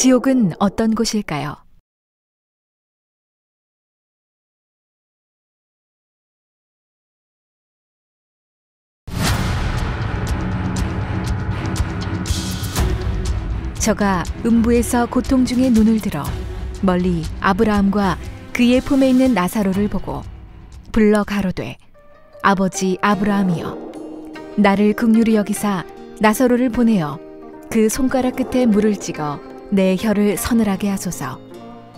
지옥은 어떤 곳일까요? 저가 음부에서 고통 중에 눈을 들어 멀리 아브라함과 그의 품에 있는 나사로를 보고 불러 가로되, 아버지 아브라함이여, 나를 긍휼히 여기사 나사로를 보내어 그 손가락 끝에 물을 찍어 내 혀를 서늘하게 하소서.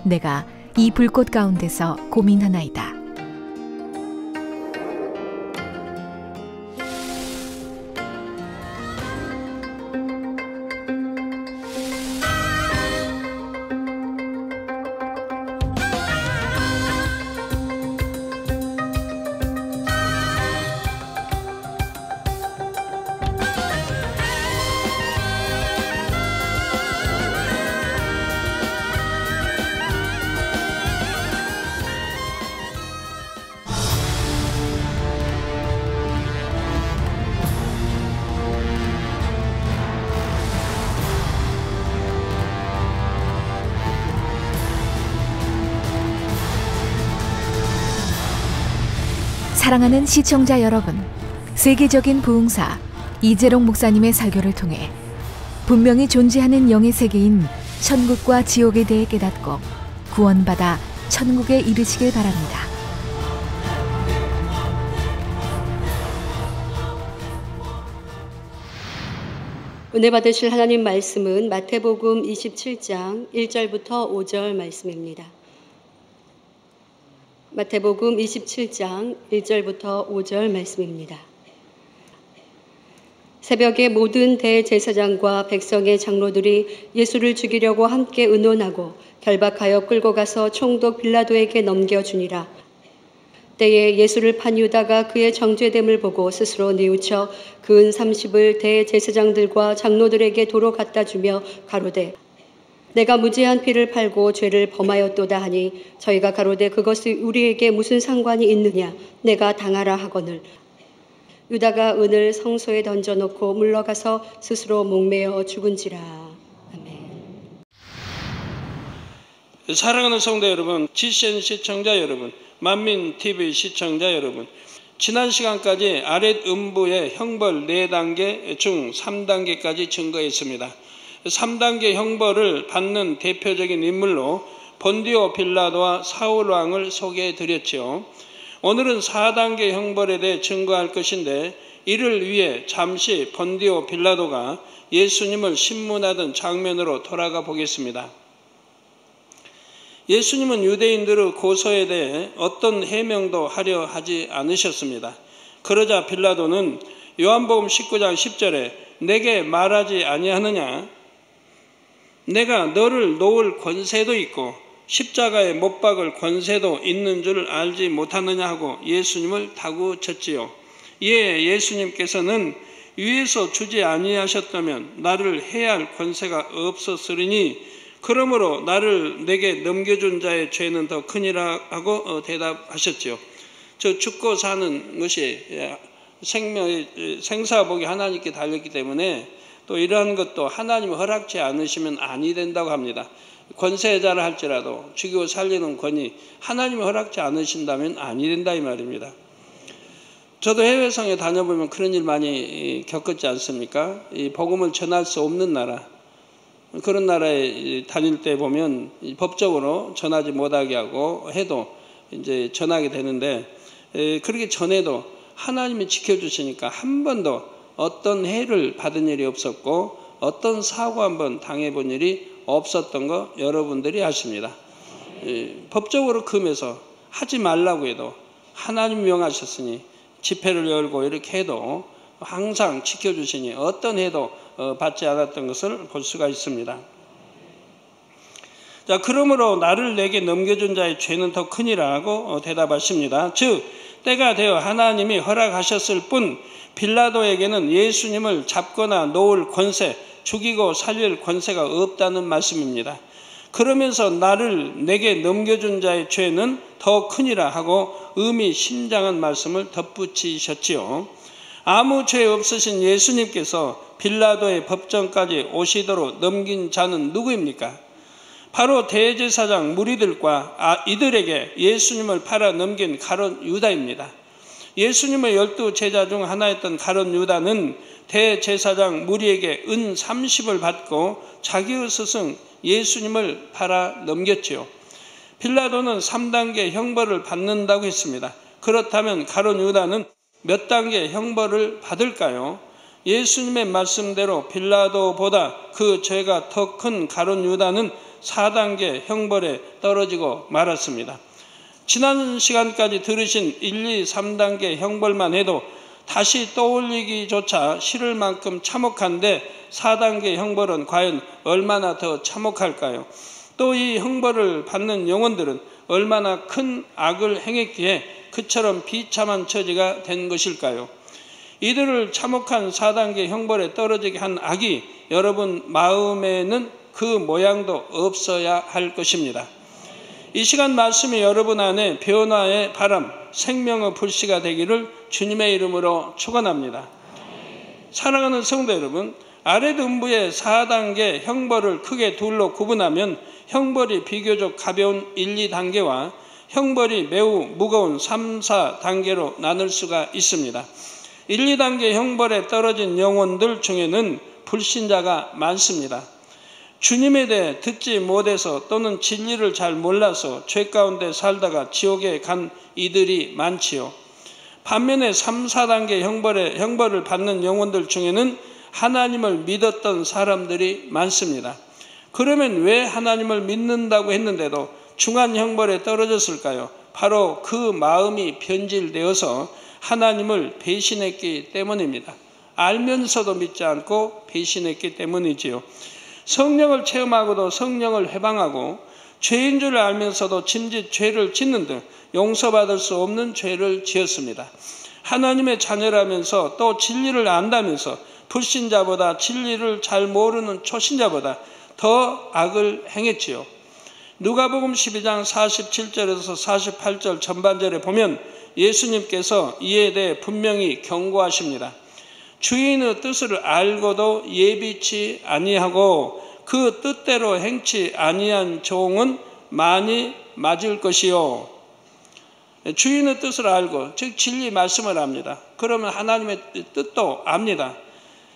내가 이 불꽃 가운데서 고민하나이다. 사랑하는 시청자 여러분, 세계적인 부흥사 이재롱 목사님의 설교를 통해 분명히 존재하는 영의 세계인 천국과 지옥에 대해 깨닫고 구원받아 천국에 이르시길 바랍니다. 은혜 받으실 하나님 말씀은 마태복음 27장 1절부터 5절 말씀입니다. 마태복음 27장 1절부터 5절 말씀입니다. 새벽에 모든 대제사장과 백성의 장로들이 예수를 죽이려고 함께 의논하고 결박하여 끌고 가서 총독 빌라도에게 넘겨주니라. 때에 예수를 판 유다가 그의 정죄됨을 보고 스스로 뉘우쳐 근 30을 대제사장들과 장로들에게 도로 갖다 주며 가로되, 내가 무죄한 피를 팔고 죄를 범하였도다 하니 저희가 가로되 그것이 우리에게 무슨 상관이 있느냐, 내가 당하라 하거늘. 유다가 은을 성소에 던져놓고 물러가서 스스로 목매어 죽은지라. 아멘. 사랑하는 성도 여러분, GCN 시청자 여러분, 만민TV 시청자 여러분, 지난 시간까지 아랫 음부의 형벌 4단계 중 3단계까지 증거했습니다. 3단계 형벌을 받는 대표적인 인물로 본디오 빌라도와 사울 왕을 소개해 드렸지요. 오늘은 4단계 형벌에 대해 증거할 것인데, 이를 위해 잠시 본디오 빌라도가 예수님을 신문하던 장면으로 돌아가 보겠습니다. 예수님은 유대인들의 고소에 대해 어떤 해명도 하려 하지 않으셨습니다. 그러자 빌라도는 요한복음 19장 10절에 내게 말하지 아니하느냐? 내가 너를 놓을 권세도 있고 십자가에 못 박을 권세도 있는 줄 알지 못하느냐 하고 예수님을 다구쳤지요. 이에 예수님께서는 위에서 주지 아니하셨다면 나를 해할 권세가 없었으리니 그러므로 나를 내게 넘겨준 자의 죄는 더 크니라 하고 대답하셨지요. 저 죽고 사는 것이 생사복이 하나님께 달렸기 때문에 또 이러한 것도 하나님이 허락지 않으시면 아니 된다고 합니다. 권세자라 할지라도 죽이고 살리는 권위 하나님이 허락지 않으신다면 아니 된다 이 말입니다. 저도 해외성에 다녀보면 그런 일 많이 겪었지 않습니까? 이 복음을 전할 수 없는 나라, 그런 나라에 다닐 때 보면 법적으로 전하지 못하게 하고 해도 이제 전하게 되는데, 그렇게 전해도 하나님이 지켜주시니까 한 번도 어떤 해를 받은 일이 없었고 어떤 사고 한번 당해본 일이 없었던 거 여러분들이 아십니다. 법적으로 금해서 하지 말라고 해도 하나님 명하셨으니 집회를 열고 이렇게 해도 항상 지켜주시니 어떤 해도 받지 않았던 것을 볼 수가 있습니다. 자, 그러므로 나를 내게 넘겨준 자의 죄는 더 크니라고 대답하십니다. 즉 때가 되어 하나님이 허락하셨을 뿐 빌라도에게는 예수님을 잡거나 놓을 권세, 죽이고 살릴 권세가 없다는 말씀입니다. 그러면서 나를 내게 넘겨준 자의 죄는 더 크니라 하고 의미심장한 말씀을 덧붙이셨지요. 아무 죄 없으신 예수님께서 빌라도의 법정까지 오시도록 넘긴 자는 누구입니까? 바로 대제사장 무리들과 이들에게 예수님을 팔아 넘긴 가룟 유다입니다. 예수님의 12 제자 중 하나였던 가룟 유다는 대제사장 무리에게 은 30을 받고 자기의 스승 예수님을 팔아 넘겼지요. 빌라도는 3단계 형벌을 받는다고 했습니다. 그렇다면 가룟 유다는 몇 단계 형벌을 받을까요? 예수님의 말씀대로 빌라도보다 그 죄가 더 큰 가룟 유다는 4단계 형벌에 떨어지고 말았습니다. 지난 시간까지 들으신 1, 2, 3단계 형벌만 해도 다시 떠올리기조차 싫을 만큼 참혹한데 4단계 형벌은 과연 얼마나 더 참혹할까요? 또 이 형벌을 받는 영혼들은 얼마나 큰 악을 행했기에 그처럼 비참한 처지가 된 것일까요? 이들을 참혹한 4단계 형벌에 떨어지게 한 악이 여러분 마음에는 그 모양도 없어야 할 것입니다. 이 시간 말씀이 여러분 안에 변화의 바람, 생명의 불씨가 되기를 주님의 이름으로 축원합니다. 사랑하는 성도 여러분, 아랫음부의 4단계 형벌을 크게 둘로 구분하면 형벌이 비교적 가벼운 1, 2단계와 형벌이 매우 무거운 3, 4단계로 나눌 수가 있습니다. 1, 2단계 형벌에 떨어진 영혼들 중에는 불신자가 많습니다. 주님에 대해 듣지 못해서 또는 진리를 잘 몰라서 죄 가운데 살다가 지옥에 간 이들이 많지요. 반면에 3, 4단계 형벌을 받는 영혼들 중에는 하나님을 믿었던 사람들이 많습니다. 그러면 왜 하나님을 믿는다고 했는데도 중한 형벌에 떨어졌을까요? 바로 그 마음이 변질되어서 하나님을 배신했기 때문입니다. 알면서도 믿지 않고 배신했기 때문이지요. 성령을 체험하고도 성령을 회방하고 죄인 줄 알면서도 짐짓 죄를 짓는 등 용서받을 수 없는 죄를 지었습니다. 하나님의 자녀라면서 또 진리를 안다면서 불신자보다 진리를 잘 모르는 초신자보다 더 악을 행했지요. 누가복음 12장 47절에서 48절 전반절에 보면 예수님께서 이에 대해 분명히 경고하십니다. 주인의 뜻을 알고도 예비치 아니하고 그 뜻대로 행치 아니한 종은 많이 맞을 것이요. 주인의 뜻을 알고, 즉 진리 말씀을 압니다. 그러면 하나님의 뜻도 압니다.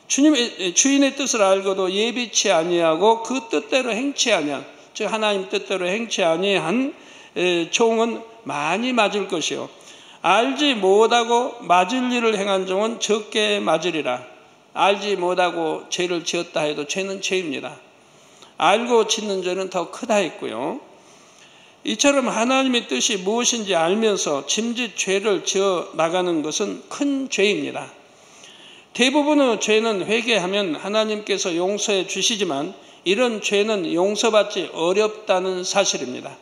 주인의 뜻을 알고도 예비치 아니하고 그 뜻대로 행치 아니한, 즉 하나님 뜻대로 행치 아니한 종은 많이 맞을 것이요. 알지 못하고 맞을 일을 행한 종은 적게 맞으리라. 알지 못하고 죄를 지었다 해도 죄는 죄입니다. 알고 짓는 죄는 더 크다 했고요. 이처럼 하나님의 뜻이 무엇인지 알면서 짐짓 죄를 지어 나가는 것은 큰 죄입니다. 대부분의 죄는 회개하면 하나님께서 용서해 주시지만 이런 죄는 용서받지 어렵다는 사실입니다.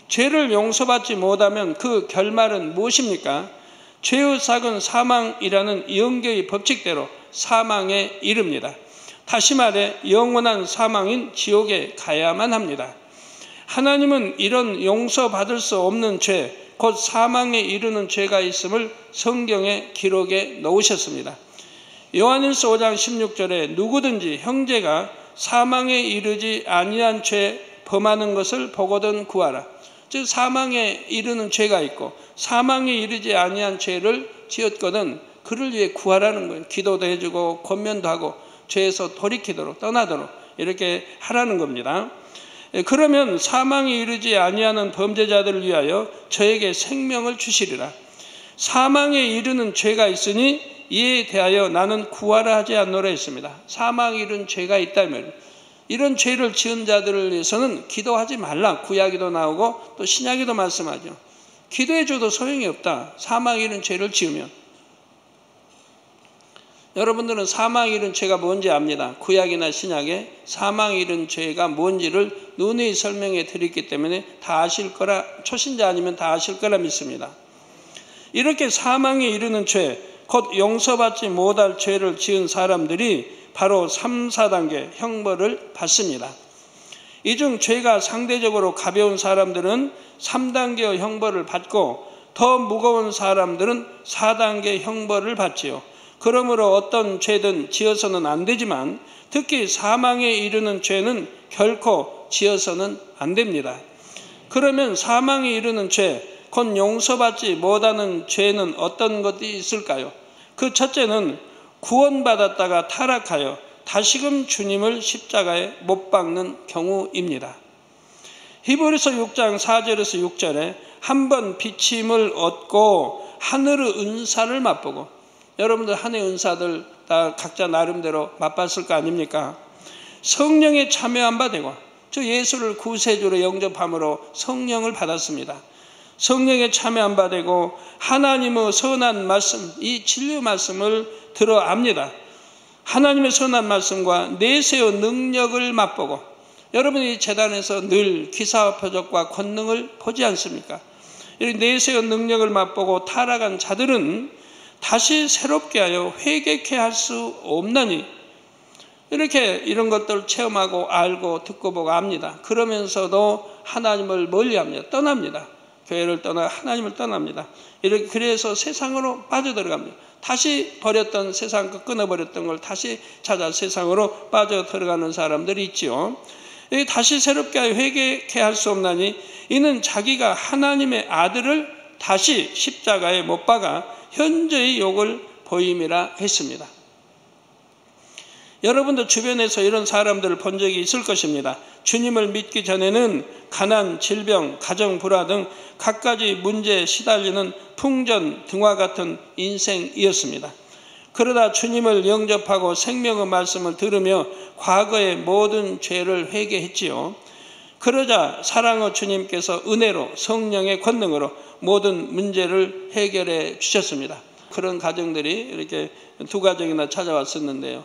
죄를 용서받지 못하면 그 결말은 무엇입니까? 죄의 삭은 사망이라는 영계의 법칙대로 사망에 이릅니다. 다시 말해 영원한 사망인 지옥에 가야만 합니다. 하나님은 이런 용서받을 수 없는 죄, 곧 사망에 이르는 죄가 있음을 성경에 기록해 놓으셨습니다. 요한일서 5장 16절에 누구든지 형제가 사망에 이르지 아니한 죄 범하는 것을 보거든 구하라. 즉 사망에 이르는 죄가 있고 사망에 이르지 아니한 죄를 지었거든 그를 위해 구하라는 거예요. 기도도 해주고 권면도 하고 죄에서 돌이키도록 떠나도록 이렇게 하라는 겁니다. 그러면 사망에 이르지 아니하는 범죄자들을 위하여 저에게 생명을 주시리라. 사망에 이르는 죄가 있으니 이에 대하여 나는 구하라 하지 않노라 했습니다. 사망에 이르는 죄가 있다면 이런 죄를 지은 자들을 위해서는 기도하지 말라. 구약에도 나오고 또 신약에도 말씀하죠. 기도해줘도 소용이 없다. 사망에 이른 죄를 지으면. 여러분들은 사망에 이른 죄가 뭔지 압니다. 구약이나 신약에 사망에 이른 죄가 뭔지를 누누이 설명해 드렸기 때문에 다 아실 거라, 초신자 아니면 다 아실 거라 믿습니다. 이렇게 사망에 이르는 죄, 곧 용서받지 못할 죄를 지은 사람들이 바로 3, 4단계 형벌을 받습니다. 이 중 죄가 상대적으로 가벼운 사람들은 3단계의 형벌을 받고 더 무거운 사람들은 4단계 형벌을 받지요. 그러므로 어떤 죄든 지어서는 안 되지만 특히 사망에 이르는 죄는 결코 지어서는 안 됩니다. 그러면 사망에 이르는 죄, 곧 용서받지 못하는 죄는 어떤 것이 있을까요? 그 첫째는 구원받았다가 타락하여 다시금 주님을 십자가에 못 박는 경우입니다. 히브리서 6장 4절에서 6절에 한 번 비침을 얻고 하늘의 은사를 맛보고, 여러분들 하늘의 은사들 다 각자 나름대로 맛봤을 거 아닙니까? 성령에 참여한 바 되고, 저 예수를 구세주로 영접함으로 성령을 받았습니다. 성령에 참여한 바 되고 하나님의 선한 말씀, 이 진리의 말씀을 들어 압니다. 하나님의 선한 말씀과 내세의 능력을 맛보고, 여러분이 재단에서 늘 기사와 표적과 권능을 보지 않습니까? 이 내세의 능력을 맛보고 타락한 자들은 다시 새롭게 하여 회개케 할 수 없나니, 이렇게 이런 것들을 체험하고 알고 듣고 보고 압니다. 그러면서도 하나님을 멀리합니다. 떠납니다. 교회를 떠나 하나님을 떠납니다. 이렇게 그래서 세상으로 빠져들어갑니다. 다시 버렸던 세상, 끊어버렸던 걸 다시 찾아 세상으로 빠져들어가는 사람들이 있지요. 다시 새롭게 회개케 할 수 없나니 이는 자기가 하나님의 아들을 다시 십자가에 못 박아 현저히 욕을 보임이라 했습니다. 여러분도 주변에서 이런 사람들을 본 적이 있을 것입니다. 주님을 믿기 전에는 가난, 질병, 가정 불화 등 갖가지 문제에 시달리는 풍전 등과 같은 인생이었습니다. 그러다 주님을 영접하고 생명의 말씀을 들으며 과거의 모든 죄를 회개했지요. 그러자 사랑의 주님께서 은혜로 성령의 권능으로 모든 문제를 해결해 주셨습니다. 그런 가정들이 이렇게 두 가정이나 찾아왔었는데요.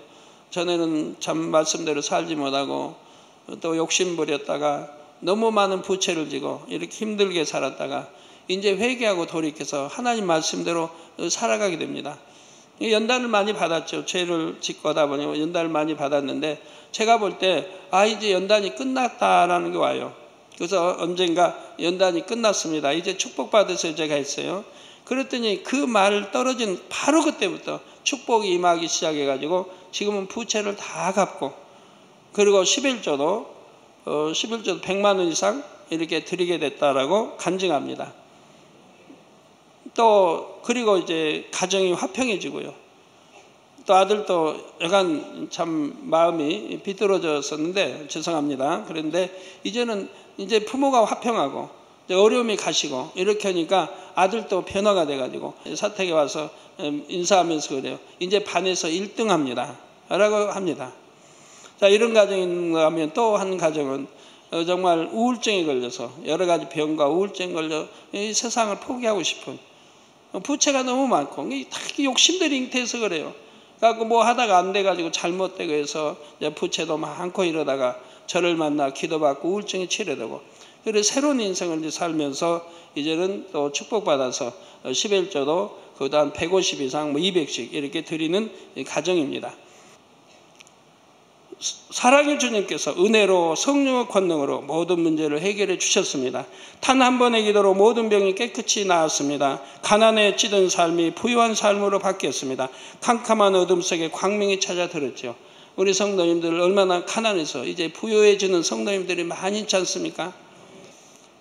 전에는 참 말씀대로 살지 못하고 또 욕심 부렸다가 너무 많은 부채를 지고 이렇게 힘들게 살았다가 이제 회개하고 돌이켜서 하나님 말씀대로 살아가게 됩니다. 연단을 많이 받았죠. 죄를 짓고 하다 보니 연단을 많이 받았는데 제가 볼 때 이제 연단이 끝났다라는 게 와요. 그래서 언젠가 연단이 끝났습니다. 이제 축복받으세요 제가 했어요. 그랬더니 그 말 떨어진 바로 그때부터 축복이 임하기 시작해가지고 지금은 부채를 다 갚고, 그리고 11조도 100만 원 이상 이렇게 드리게 됐다라고 간증합니다. 또 그리고 이제 가정이 화평해지고요. 또 아들도 약간 참 마음이 비뚤어졌었는데 죄송합니다. 그런데 이제는 이제 부모가 화평하고 어려움이 가시고 이렇게 하니까 아들도 변화가 돼가지고 사택에 와서 인사하면서 그래요. 이제 반에서 1등 합니다. 라고 합니다. 자, 이런 가정이 하면 또 한 가정은 정말 우울증에 걸려서 여러 가지 병과 우울증에 걸려 이 세상을 포기하고 싶은, 부채가 너무 많고 다 욕심들이 잉태해서 그래요. 그래갖고 뭐 하다가 안 돼가지고 잘못되고 해서 부채도 많고 이러다가 저를 만나 기도받고 우울증이 치료되고, 그래서 새로운 인생을 이제 살면서 이제는 또 축복받아서 11조도 그다음 150 이상 200씩 이렇게 드리는 가정입니다. 사랑의 주님께서 은혜로 성령의 권능으로 모든 문제를 해결해 주셨습니다. 단 한 번의 기도로 모든 병이 깨끗이 나았습니다. 가난에 찌든 삶이 부유한 삶으로 바뀌었습니다. 캄캄한 어둠 속에 광명이 찾아들었죠. 우리 성도님들 얼마나 가난해서 이제 부유해지는 성도님들이 많이 있지 않습니까?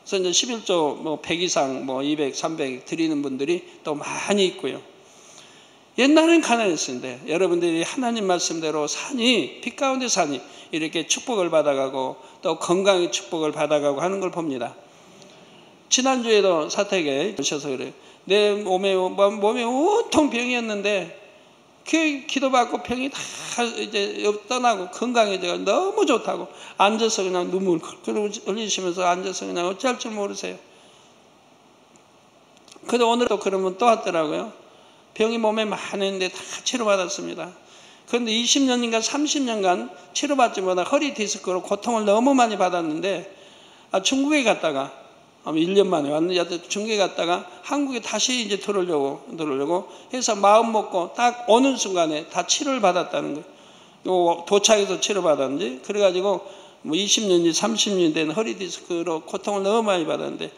그래서 이제 11조 100 이상 200, 300 드리는 분들이 또 많이 있고요. 옛날엔 가난했었는데 여러분들이 하나님 말씀대로 사니, 빛 가운데 사니 이렇게 축복을 받아가고 또 건강의 축복을 받아가고 하는 걸 봅니다. 지난주에도 사택에 오셔서 그래요. 내 몸에 온통 병이었는데 그 기도받고 병이 다 이제 떠나고 건강해져서 너무 좋다고 앉아서 그냥 눈물 흘리시면서 앉아서 그냥 어찌할 줄 모르세요. 근데 오늘 또 그러면 또 왔더라고요. 병이 몸에 많았는데 다 치료받았습니다. 그런데 20년인가 30년간 치료받지 못하고 허리 디스크로 고통을 너무 많이 받았는데 중국에 갔다가 1년 만에 왔는데 중국에 갔다가 한국에 다시 이제 들어오려고 해서 마음 먹고 딱 오는 순간에 다 치료를 받았다는 거예요. 도착해서 치료받았는지 그래가지고 20년이 30년 된 허리 디스크로 고통을 너무 많이 받았는데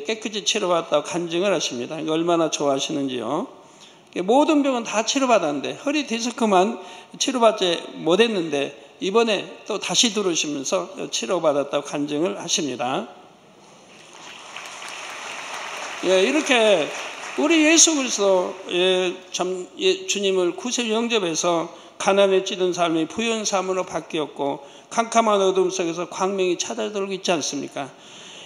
깨끗이 치료받았다고 간증을 하십니다. 얼마나 좋아하시는지요. 모든 병은 다 치료받았는데 허리 디스크만 치료받지 못했는데 이번에 또 다시 들어오시면서 치료받았다고 간증을 하십니다. 이렇게 우리 예수 그리스도 주님을 구세 영접해서 가난에 찌든 삶이 부유한 삶으로 바뀌었고 캄캄한 어둠 속에서 광명이 찾아들고 있지 않습니까?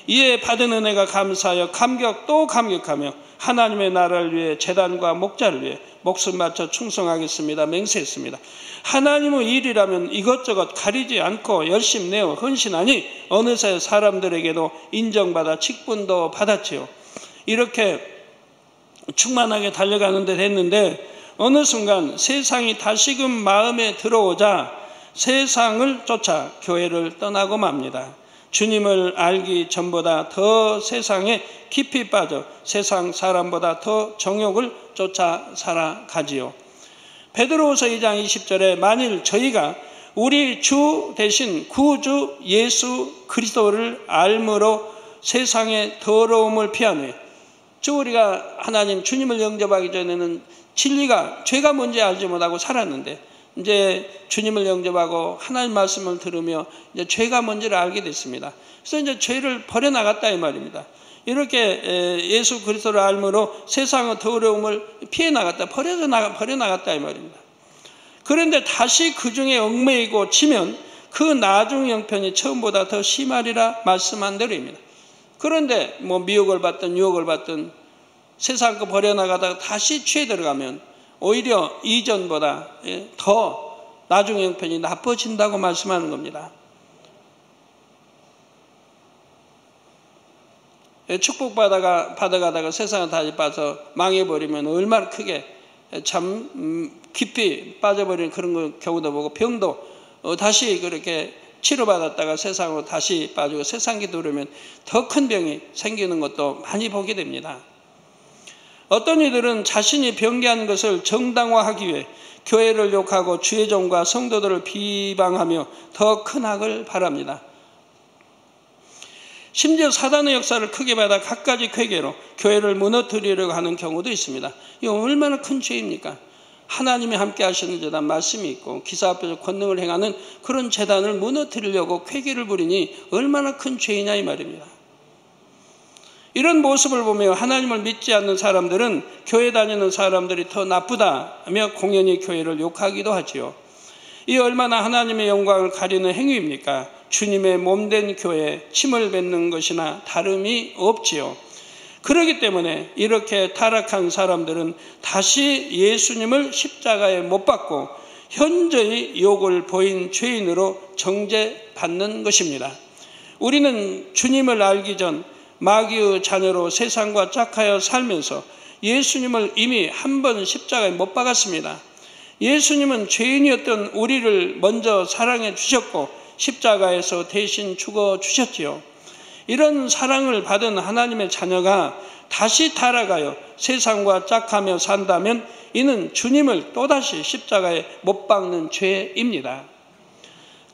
이에 받은 은혜가 감사하여 감격 또 감격하며 하나님의 나라를 위해 제단과 목자를 위해 목숨 바쳐 충성하겠습니다. 맹세했습니다. 하나님의 일이라면 이것저것 가리지 않고 열심 내어 헌신하니 어느새 사람들에게도 인정받아 직분도 받았지요. 이렇게 충만하게 달려가는데 됐는데 어느 순간 세상이 다시금 마음에 들어오자 세상을 쫓아 교회를 떠나고 맙니다. 주님을 알기 전보다 더 세상에 깊이 빠져 세상 사람보다 더 정욕을 쫓아 살아가지요. 베드로후서 2장 20절에 만일 저희가 우리 주 대신 구주 예수 그리스도를 알므로 세상의 더러움을 피하네. 즉 우리가 하나님 주님을 영접하기 전에는 진리가 죄가 뭔지 알지 못하고 살았는데 이제 주님을 영접하고 하나님 말씀을 들으며 이제 죄가 뭔지를 알게 됐습니다. 그래서 이제 죄를 버려나갔다 이 말입니다. 이렇게 예수 그리스도를 알므로 세상의 더러움을 피해 나갔다, 버려나갔다 이 말입니다. 그런데 다시 그 중에 얽매이고 지면 그 나중 형편이 처음보다 더 심하리라 말씀한 대로입니다. 그런데 뭐 미혹을 받든 유혹을 받든 세상 거 버려나가다가 다시 죄에 들어가면 오히려 이전보다 더 나중 형편이 나빠진다고 말씀하는 겁니다. 축복받아가다가 세상에 다시 빠져 망해버리면 얼마나 크게 참 깊이 빠져버리는 그런 경우도 보고 병도 다시 그렇게 치료받았다가 세상으로 다시 빠지고 세상에 들어오면 더 큰 병이 생기는 것도 많이 보게 됩니다. 어떤 이들은 자신이 병기한 것을 정당화하기 위해 교회를 욕하고 주의 종과 성도들을 비방하며 더 큰 악을 바랍니다. 심지어 사단의 역사를 크게 받아 갖가지 쾌계로 교회를 무너뜨리려고 하는 경우도 있습니다. 이거 얼마나 큰 죄입니까? 하나님이 함께 하시는 재단 말씀이 있고 기사 앞에서 권능을 행하는 그런 재단을 무너뜨리려고 쾌계를 부리니 얼마나 큰 죄이냐 이 말입니다. 이런 모습을 보며 하나님을 믿지 않는 사람들은 교회 다니는 사람들이 더 나쁘다며 공연히 교회를 욕하기도 하지요. 이 얼마나 하나님의 영광을 가리는 행위입니까? 주님의 몸된 교회에 침을 뱉는 것이나 다름이 없지요. 그렇기 때문에 이렇게 타락한 사람들은 다시 예수님을 십자가에 못 박고 현저히 욕을 보인 죄인으로 정죄받는 것입니다. 우리는 주님을 알기 전 마귀의 자녀로 세상과 짝하여 살면서 예수님을 이미 한 번 십자가에 못 박았습니다. 예수님은 죄인이었던 우리를 먼저 사랑해 주셨고 십자가에서 대신 죽어 주셨지요. 이런 사랑을 받은 하나님의 자녀가 다시 타락하여 세상과 짝하며 산다면 이는 주님을 또다시 십자가에 못 박는 죄입니다.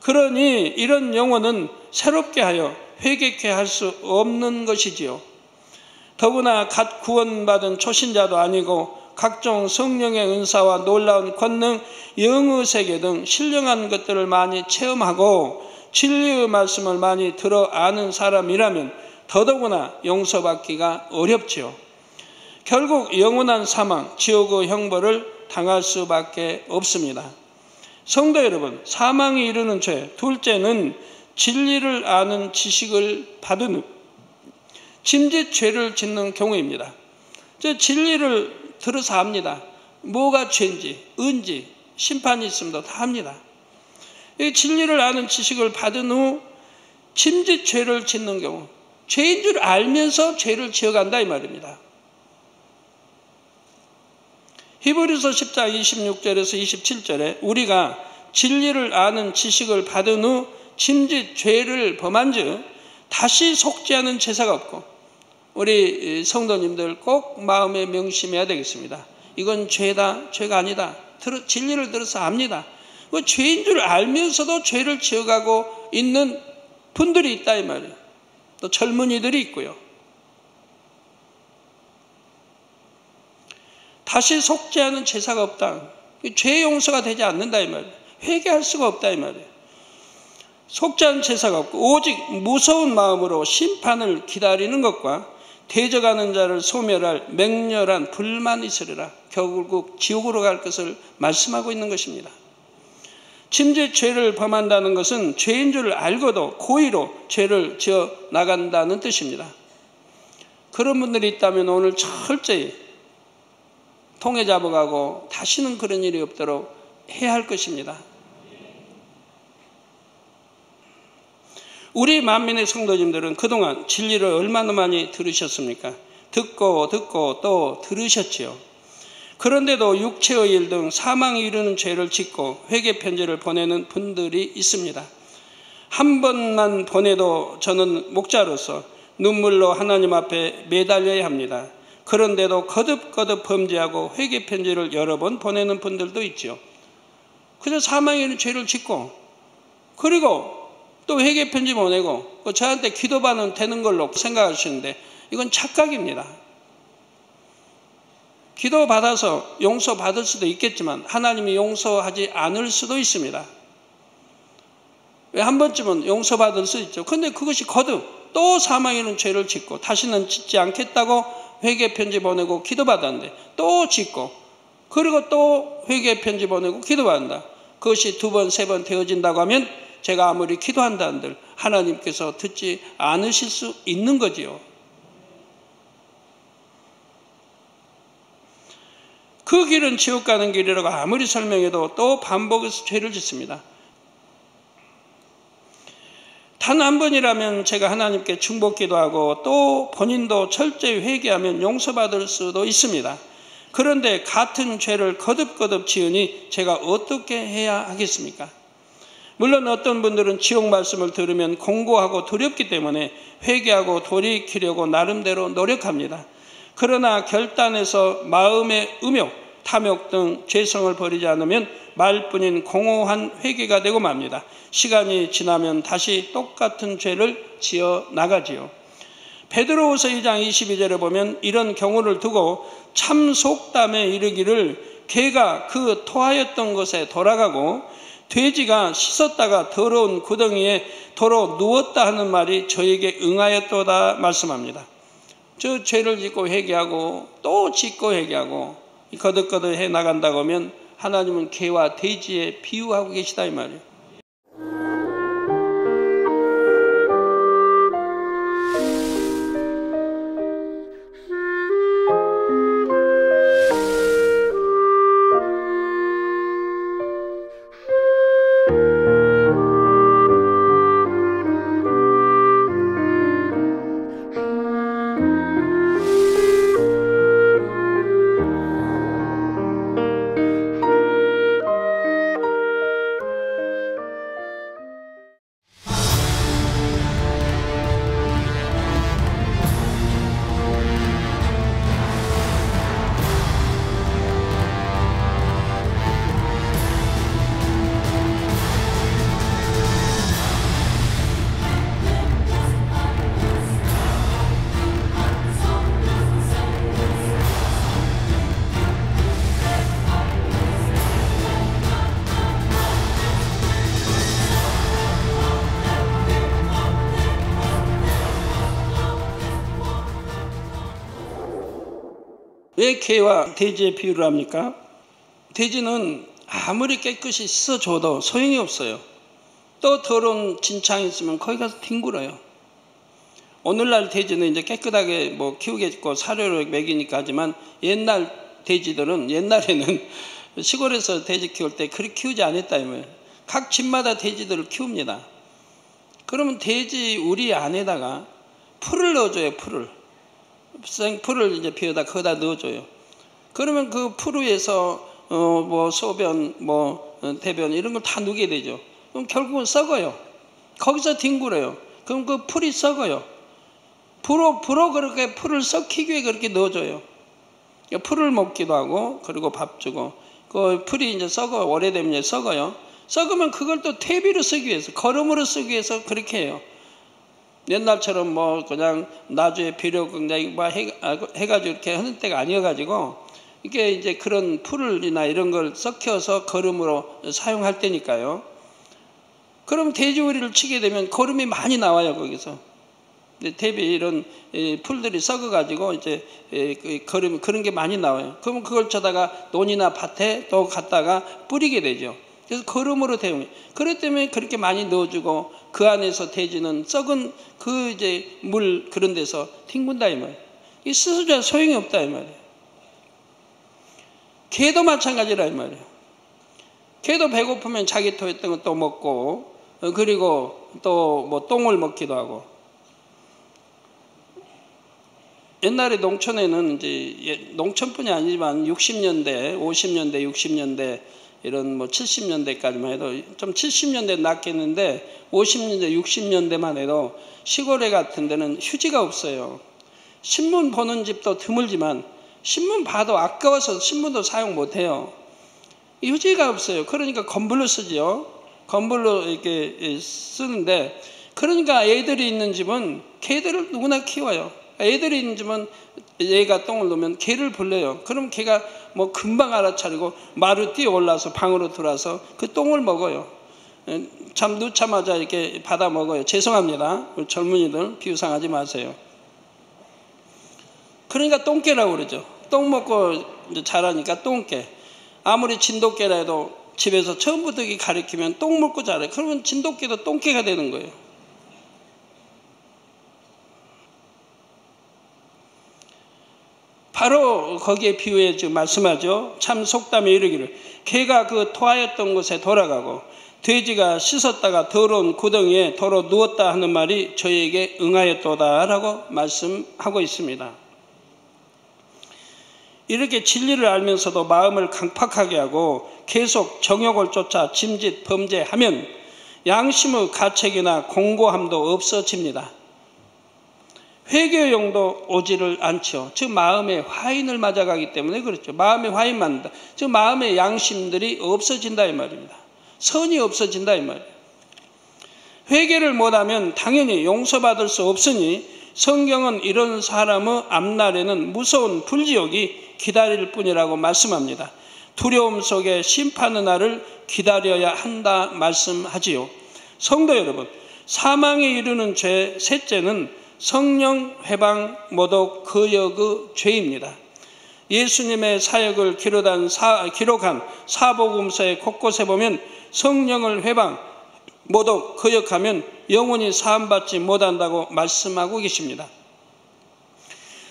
그러니 이런 영혼은 새롭게 하여 회개케 할 수 없는 것이지요. 더구나 갓 구원받은 초신자도 아니고 각종 성령의 은사와 놀라운 권능, 영의 세계 등 신령한 것들을 많이 체험하고 진리의 말씀을 많이 들어 아는 사람이라면 더더구나 용서받기가 어렵지요. 결국 영원한 사망, 지옥의 형벌을 당할 수밖에 없습니다. 성도 여러분, 사망이 이르는 죄, 둘째는 진리를 아는 지식을 받은 짐짓 죄를 짓는 경우입니다. 진리를 들어서 압니다. 뭐가 죄인지, 은지, 심판이 있음도 다 합니다. 이 진리를 아는 지식을 받은 후 짐짓 죄를 짓는 경우, 죄인 줄 알면서 죄를 지어간다 이 말입니다. 히브리서 10장 26절에서 27절에 우리가 진리를 아는 지식을 받은 후 짐짓 죄를 범한 즉 다시 속지 않은 제사가 없고, 우리 성도님들 꼭 마음에 명심해야 되겠습니다. 이건 죄다, 죄가 아니다. 진리를 들어서 압니다. 죄인 줄 알면서도 죄를 지어가고 있는 분들이 있다 이 말이에요. 또 젊은이들이 있고요. 다시 속죄하는 제사가 없다. 죄 용서가 되지 않는다 이 말이에요. 회개할 수가 없다 이 말이에요. 속죄하는 제사가 없고 오직 무서운 마음으로 심판을 기다리는 것과 대적하는 자를 소멸할 맹렬한 불만이 있으리라. 결국 지옥으로 갈 것을 말씀하고 있는 것입니다. 침제 죄를 범한다는 것은 죄인 줄 알고도 고의로 죄를 지어 나간다는 뜻입니다. 그런 분들이 있다면 오늘 철저히 통해 잡아가고 다시는 그런 일이 없도록 해야 할 것입니다. 우리 만민의 성도님들은 그동안 진리를 얼마나 많이 들으셨습니까? 듣고 또 들으셨지요. 그런데도 육체의 일 등 사망에 이르는 죄를 짓고 회개 편지를 보내는 분들이 있습니다. 한 번만 보내도 저는 목자로서 눈물로 하나님 앞에 매달려야 합니다. 그런데도 거듭 범죄하고 회개 편지를 여러 번 보내는 분들도 있죠. 그저 사망에 이르는 죄를 짓고 그리고 또 회개 편지 보내고 저한테 기도받으면 되는 걸로 생각하시는데 이건 착각입니다. 기도받아서 용서받을 수도 있겠지만 하나님이 용서하지 않을 수도 있습니다. 왜 한 번쯤은 용서받을 수 있죠. 그런데 그것이 거듭 또 사망에 이르는 죄를 짓고 다시는 짓지 않겠다고 회개 편지 보내고 기도받았는데 또 짓고 그리고 또 회개 편지 보내고 기도받는다. 그것이 두 번, 세 번 되어진다고 하면 제가 아무리 기도한다 한들 하나님께서 듣지 않으실 수 있는 거지요. 그 길은 지옥 가는 길이라고 아무리 설명해도 또 반복해서 죄를 짓습니다. 단 한 번이라면 제가 하나님께 중복 기도하고 또 본인도 철저히 회개하면 용서받을 수도 있습니다. 그런데 같은 죄를 거듭 지으니 제가 어떻게 해야 하겠습니까? 물론 어떤 분들은 지옥 말씀을 들으면 공고하고 두렵기 때문에 회개하고 돌이키려고 나름대로 노력합니다. 그러나 결단해서 마음의 음욕, 탐욕 등 죄성을 버리지 않으면 말뿐인 공허한 회개가 되고 맙니다. 시간이 지나면 다시 똑같은 죄를 지어 나가지요. 베드로후서 2장 22절에 보면 이런 경우를 두고 참 속담에 이르기를 개가 그 토하였던 곳에 돌아가고 돼지가 씻었다가 더러운 구덩이에 도로 누웠다 하는 말이 저에게 응하였도다 말씀합니다. 저 죄를 짓고 회개하고 또 짓고 회개하고 거듭 해 나간다고 하면 하나님은 개와 돼지에 비유하고 계시다 이 말이에요. 왜 개와 돼지의 비유를 합니까? 돼지는 아무리 깨끗이 씻어줘도 소용이 없어요. 또 더러운 진창이 있으면 거기 가서 뒹굴어요. 오늘날 돼지는 이제 깨끗하게 키우겠고 사료를 먹이니까 하지만 옛날 돼지들은 옛날에는 시골에서 돼지 키울 때 그렇게 키우지 않았다면 각 집마다 돼지들을 키웁니다. 그러면 돼지 우리 안에다가 풀을 넣어줘요. 풀을 이제 비워다 거기다 넣어줘요. 그러면 그 풀 위에서 소변, 대변 이런 걸 다 누게 되죠. 그럼 결국은 썩어요. 거기서 뒹굴어요. 그럼 그 풀이 썩어요. 불어 그렇게 풀을 썩히기 위해 그렇게 넣어줘요. 풀을 먹기도 하고 그리고 밥 주고 그 풀이 이제 오래되면 이제 썩어요. 썩으면 그걸 또 퇴비로 쓰기 위해서 거름으로 쓰기 위해서 그렇게 해요. 옛날처럼 그냥 나주에 비료 굉장히 해가지고 이렇게 하는 때가 아니어가지고 이게 이제 그런 풀이나 이런 걸 썩혀서 거름으로 사용할 때니까요. 그럼 돼지우리를 치게 되면 거름이 많이 나와요, 거기서. 대비 이런 풀들이 썩어가지고 이제 거름 그런 게 많이 나와요. 그러면 그걸 쳐다가 논이나 밭에 또 갖다가 뿌리게 되죠. 그래서 거름으로 대용해. 그렇기 때문에 그렇게 많이 넣어주고 그 안에서 돼지는 썩은 그 이제 물 그런 데서 튕군다 이 말이에요. 이 스스로야 소용이 없다 이 말이에요. 개도 마찬가지라 이 말이에요. 개도 배고프면 자기 토했던 거 또 먹고 그리고 또 뭐 똥을 먹기도 하고. 옛날에 농촌에는 이제 농촌뿐이 아니지만 60년대, 50년대, 60년대 이런 뭐 70년대까지만 해도 좀 70년대 낫겠는데 50년대, 60년대만 해도 시골에 같은 데는 휴지가 없어요. 신문 보는 집도 드물지만 신문 봐도 아까워서 신문도 사용 못해요. 휴지가 없어요. 그러니까 건불로 쓰죠. 건불로 이렇게 쓰는데 그러니까 애들이 있는 집은 개들을 누구나 키워요. 애들이 있는 집은 얘가 똥을 놓으면 개를 불러요. 그럼 개가 뭐 금방 알아차리고 마루 뛰어 올라서 방으로 들어와서 그 똥을 먹어요. 잠 넣자마자 이렇게 받아 먹어요. 죄송합니다. 우리 젊은이들 비유상하지 마세요. 그러니까 똥개라고 그러죠. 똥 먹고 이제 자라니까 똥개. 아무리 진돗개라 해도 집에서 처음부터 가르치면 똥 먹고 자라요. 그러면 진돗개도 똥개가 되는 거예요. 바로 거기에 비유해 지금 말씀하죠. 참 속담에 이르기를 개가 그 토하였던 곳에 돌아가고 돼지가 씻었다가 더러운 구덩이에 더러 누웠다 하는 말이 저에게 응하였도다라고 말씀하고 있습니다. 이렇게 진리를 알면서도 마음을 강팍하게 하고 계속 정욕을 쫓아 짐짓 범죄하면 양심의 가책이나 공고함도 없어집니다. 회개용도 오지를 않죠. 즉 마음의 화인을 맞아가기 때문에 그렇죠. 마음의 화인 맞는다. 즉 마음의 양심들이 없어진다 이 말입니다. 선이 없어진다 이 말이에요. 회개를 못하면 당연히 용서받을 수 없으니 성경은 이런 사람의 앞날에는 무서운 불지옥이 기다릴 뿐이라고 말씀합니다. 두려움 속에 심판의 날을 기다려야 한다 말씀하지요. 성도 여러분, 사망에 이르는 죄 셋째는 성령 회방 모독 거역의 죄입니다. 예수님의 사역을 기록한 사복음서의 곳곳에 보면 성령을 회방 모독 거역하면 영원히 사함받지 못한다고 말씀하고 계십니다.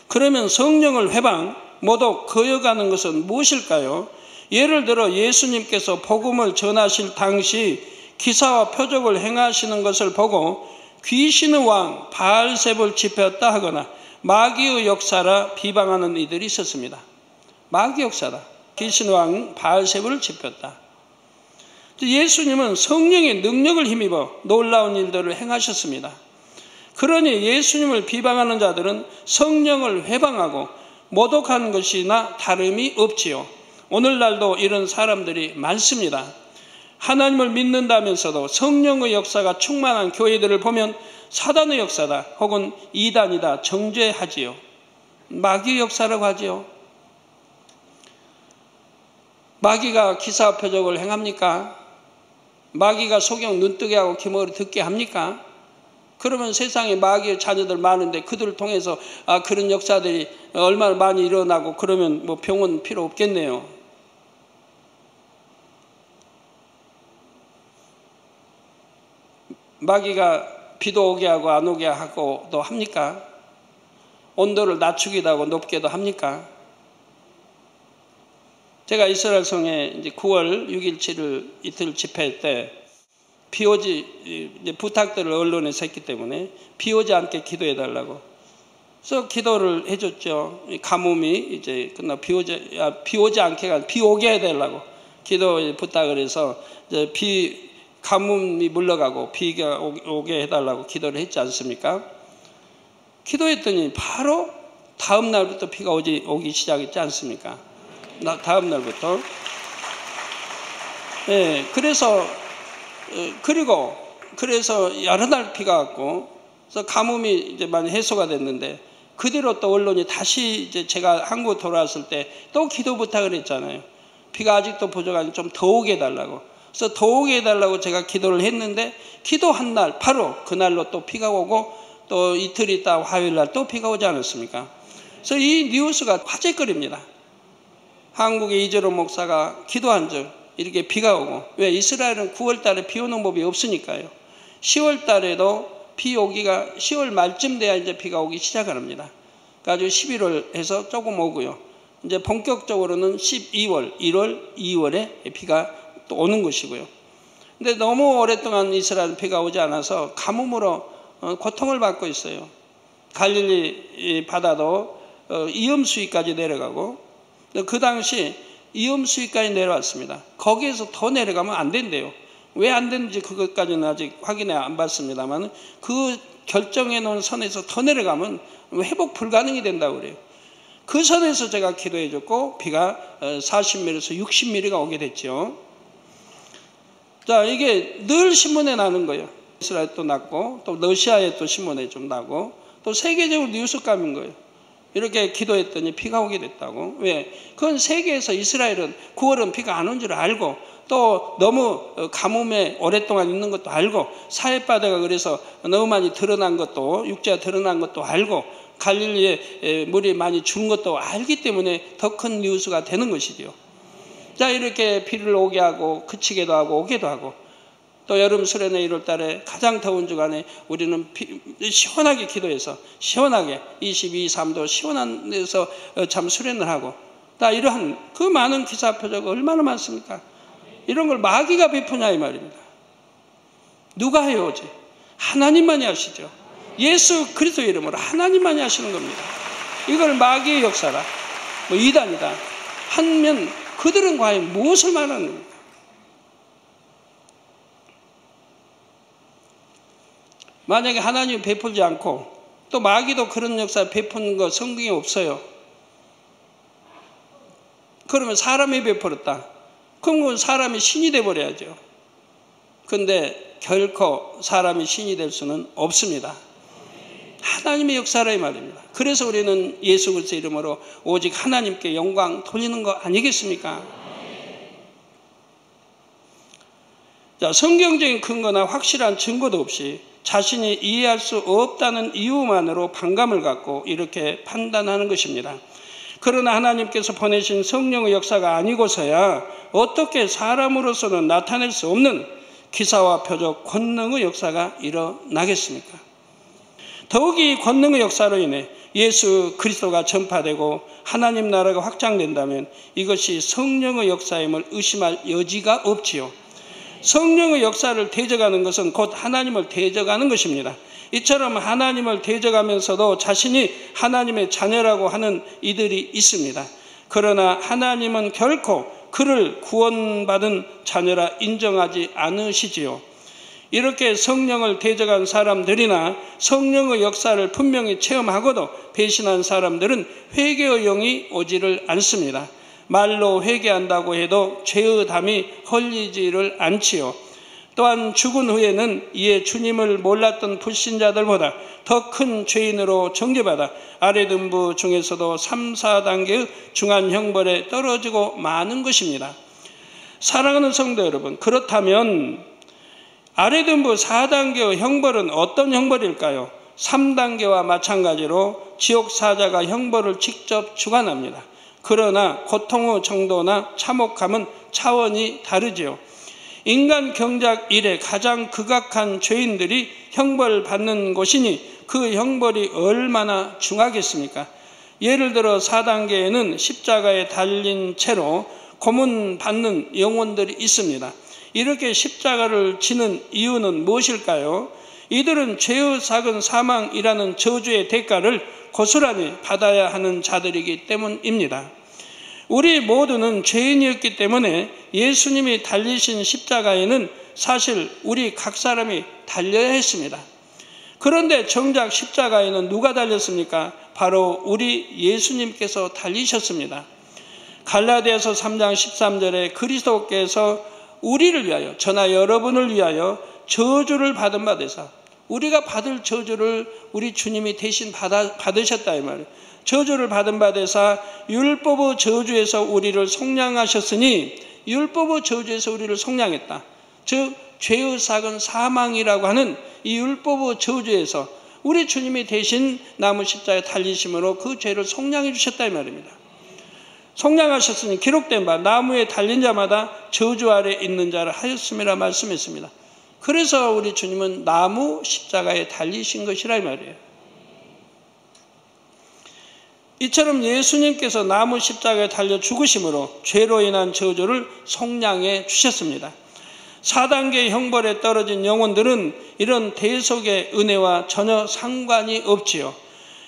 그러면 성령을 회방 모독 거역하는 것은 무엇일까요? 예를 들어 예수님께서 복음을 전하실 당시 기사와 표적을 행하시는 것을 보고 귀신의 왕 바알세불을 집혔다 하거나 마귀의 역사라 비방하는 이들이 있었습니다. 마귀 역사다. 귀신의 왕 바알세불을 집혔다. 예수님은 성령의 능력을 힘입어 놀라운 일들을 행하셨습니다. 그러니 예수님을 비방하는 자들은 성령을 회방하고 모독하는 것이나 다름이 없지요. 오늘날도 이런 사람들이 많습니다. 하나님을 믿는다면서도 성령의 역사가 충만한 교회들을 보면 사단의 역사다 혹은 이단이다 정죄하지요. 마귀의 역사라고 하지요. 마귀가 기사 표적을 행합니까? 마귀가 소경 눈뜨게 하고 귀머리 듣게 합니까? 그러면 세상에 마귀의 자녀들 많은데 그들을 통해서 그런 역사들이 얼마나 많이 일어나고 그러면 뭐 병원 필요 없겠네요. 마귀가 비도 오게 하고 안 오게 하고도 합니까? 온도를 낮추기도 하고 높게도 합니까? 제가 이스라엘 성에 이제 9월 6일 7일 이틀 집회할 때 비 오지 이제 부탁들을 언론에서 했기 때문에 비 오지 않게 기도해 달라고. 그래서 기도를 해줬죠. 가뭄이 이제 끝나 비 오지 않게 비 오게 해달라고 기도 부탁을 해서 이제 가뭄이 물러가고 비가 오게 해달라고 기도를 했지 않습니까? 기도했더니 바로 다음 날부터 비가 오기 시작했지 않습니까? 다음 날부터. 예, 그래서 여러 날 비가 왔고, 그래서 가뭄이 이제 많이 해소가 됐는데, 그대로 또 언론이 다시 이제 제가 한국 돌아왔을 때 또 기도 부탁을 했잖아요. 비가 아직도 부족하니 좀 더 오게 해달라고. 그래서 더 오게 해달라고 제가 기도를 했는데 기도한 날 바로 그날로 또 비가 오고 또 이틀 있다 화요일 날 또 비가 오지 않았습니까? 그래서 이 뉴스가 화제거리입니다. 한국의 이재로 목사가 기도한 적 이렇게 비가 오고, 왜? 이스라엘은 9월 달에 비 오는 법이 없으니까요. 10월 달에도 비 오기가 10월 말쯤 돼야 이제 비가 오기 시작을 합니다. 그래가지고 11월 해서 조금 오고요. 이제 본격적으로는 12월, 1월, 2월에 비가 또 오는 것이고요. 근데 너무 오랫동안 이스라엘 비가 오지 않아서 가뭄으로 고통을 받고 있어요. 갈릴리 바다도 이엄수위까지 내려가고, 그 당시 이엄수위까지 내려왔습니다. 거기에서 더 내려가면 안 된대요. 왜 안 되는지 그것까지는 아직 확인해 안 봤습니다만 그 결정해 놓은 선에서 더 내려가면 회복 불가능이 된다고 그래요. 그 선에서 제가 기도해 줬고 비가 40mm에서 60mm가 오게 됐죠. 자, 이게 늘 신문에 나는 거예요. 이스라엘도 났고 또 러시아에 또 신문에 좀 나고 또 세계적으로 뉴스감인 거예요. 이렇게 기도했더니 비가 오게 됐다고. 왜? 그건 세계에서 이스라엘은 9월은 비가 안 온 줄 알고 또 너무 가뭄에 오랫동안 있는 것도 알고 사해바다가 그래서 너무 많이 드러난 것도 육지가 드러난 것도 알고 갈릴리에 물이 많이 준 것도 알기 때문에 더 큰 뉴스가 되는 것이죠. 자, 이렇게 비를 오게 하고 그치게도 하고 오게도 하고 또 여름 수련회 1월 달에 가장 더운 주간에 우리는 시원하게 기도해서 시원하게 22, 3도 시원한 데서 참 수련을 하고 다 이러한 그 많은 기사 표적이 얼마나 많습니까? 이런 걸 마귀가 베푸냐 이 말입니다. 누가 해요 오직? 하나님만이 하시죠. 예수 그리스도 이름으로 하나님만이 하시는 겁니다. 이걸 마귀의 역사라 뭐 이단이다 하면 그들은 과연 무엇을 말하는 겁니까? 만약에 하나님이 베풀지 않고 또 마귀도 그런 역사를 베푸는 거 성경에 없어요. 그러면 사람이 베풀었다. 그럼 그건 사람이 신이 돼버려야죠. 그런데 결코 사람이 신이 될 수는 없습니다. 하나님의 역사라 이 말입니다. 그래서 우리는 예수 그리스도 이름으로 오직 하나님께 영광 돌리는 거 아니겠습니까? 자, 성경적인 근거나 확실한 증거도 없이 자신이 이해할 수 없다는 이유만으로 반감을 갖고 이렇게 판단하는 것입니다. 그러나 하나님께서 보내신 성령의 역사가 아니고서야 어떻게 사람으로서는 나타낼 수 없는 기사와 표적, 권능의 역사가 일어나겠습니까? 더욱이 권능의 역사로 인해 예수 그리스도가 전파되고 하나님 나라가 확장된다면 이것이 성령의 역사임을 의심할 여지가 없지요. 성령의 역사를 대적하는 것은 곧 하나님을 대적하는 것입니다. 이처럼 하나님을 대적하면서도 자신이 하나님의 자녀라고 하는 이들이 있습니다. 그러나 하나님은 결코 그를 구원받은 자녀라 인정하지 않으시지요. 이렇게 성령을 대적한 사람들이나 성령의 역사를 분명히 체험하고도 배신한 사람들은 회개의 영이 오지를 않습니다. 말로 회개한다고 해도 죄의 담이 헐리지를 않지요. 또한 죽은 후에는 이에 주님을 몰랐던 불신자들보다 더 큰 죄인으로 정죄받아 아래등부 중에서도 3, 4단계의 중한 형벌에 떨어지고 마는 것입니다. 사랑하는 성도 여러분, 그렇다면 아래등부 4단계의 형벌은 어떤 형벌일까요? 3단계와 마찬가지로 지옥 사자가 형벌을 직접 주관합니다. 그러나 고통의 정도나 참혹함은 차원이 다르지요. 인간 경작 이래 가장 극악한 죄인들이 형벌을 받는 것이니 그 형벌이 얼마나 중하겠습니까? 예를 들어 4단계에는 십자가에 달린 채로 고문받는 영혼들이 있습니다. 이렇게 십자가를 지는 이유는 무엇일까요? 이들은 죄의 작은 사망이라는 저주의 대가를 고스란히 받아야 하는 자들이기 때문입니다. 우리 모두는 죄인이었기 때문에 예수님이 달리신 십자가에는 사실 우리 각 사람이 달려야 했습니다. 그런데 정작 십자가에는 누가 달렸습니까? 바로 우리 예수님께서 달리셨습니다. 갈라디아서 3장 13절에 그리스도께서 우리를 위하여, 저나 여러분을 위하여 저주를 받은 바 되사 우리가 받을 저주를 우리 주님이 대신 받으셨다 이 말이에요. 저주를 받은 바 되사 율법의 저주에서 우리를 속량하셨으니, 율법의 저주에서 우리를 속량했다. 즉 죄의 삭은 사망이라고 하는 이 율법의 저주에서 우리 주님이 대신 나무 십자가에 달리심으로 그 죄를 속량해 주셨다 이 말입니다. 속량하셨으니 기록된 바 나무에 달린 자마다 저주 아래 있는 자를 하였음이라 말씀했습니다. 그래서 우리 주님은 나무 십자가에 달리신 것이라 이 말이에요. 이처럼 예수님께서 나무 십자가에 달려 죽으심으로 죄로 인한 저주를 속량해 주셨습니다. 4단계 형벌에 떨어진 영혼들은 이런 대속의 은혜와 전혀 상관이 없지요.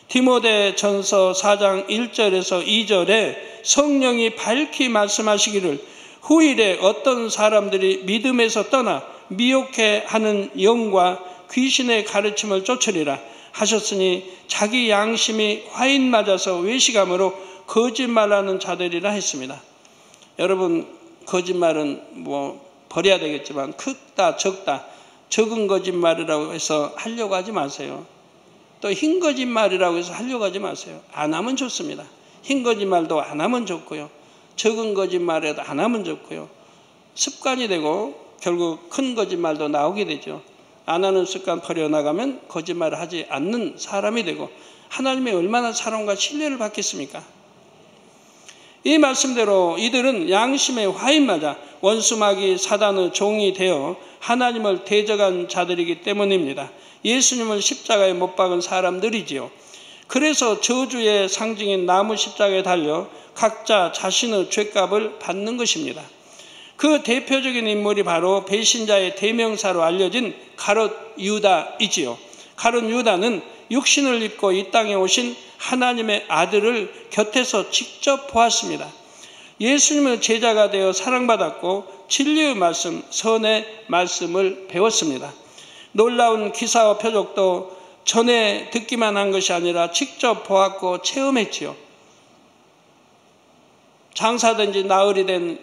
디모데전서 4장 1절에서 2절에 성령이 밝히 말씀하시기를 후일에 어떤 사람들이 믿음에서 떠나 미혹해 하는 영과 귀신의 가르침을 쫓으리라 하셨으니 자기 양심이 화인 맞아서 외식함으로 거짓말하는 자들이라 했습니다. 여러분, 거짓말은 버려야 되겠지만 크다 적다 적은 거짓말이라고 해서 하려고 하지 마세요. 또 흰 거짓말이라고 해서 하려고 하지 마세요. 안 하면 좋습니다. 흰 거짓말도 안 하면 좋고요. 적은 거짓말에도 안 하면 좋고요. 습관이 되고 결국 큰 거짓말도 나오게 되죠. 안 하는 습관 버려나가면 거짓말을 하지 않는 사람이 되고 하나님의 얼마나 사랑과 신뢰를 받겠습니까? 이 말씀대로 이들은 양심의 화인 맞아 원수마귀 사단의 종이 되어 하나님을 대적한 자들이기 때문입니다. 예수님을 십자가에 못 박은 사람들이지요. 그래서 저주의 상징인 나무 십자가에 달려 각자 자신의 죄값을 받는 것입니다. 그 대표적인 인물이 바로 배신자의 대명사로 알려진 가롯 유다이지요. 가롯 유다는 육신을 입고 이 땅에 오신 하나님의 아들을 곁에서 직접 보았습니다. 예수님의 제자가 되어 사랑받았고 진리의 말씀, 선의 말씀을 배웠습니다. 놀라운 기사와 표적도 전에 듣기만 한 것이 아니라 직접 보았고 체험했지요. 장사된 지 나흘이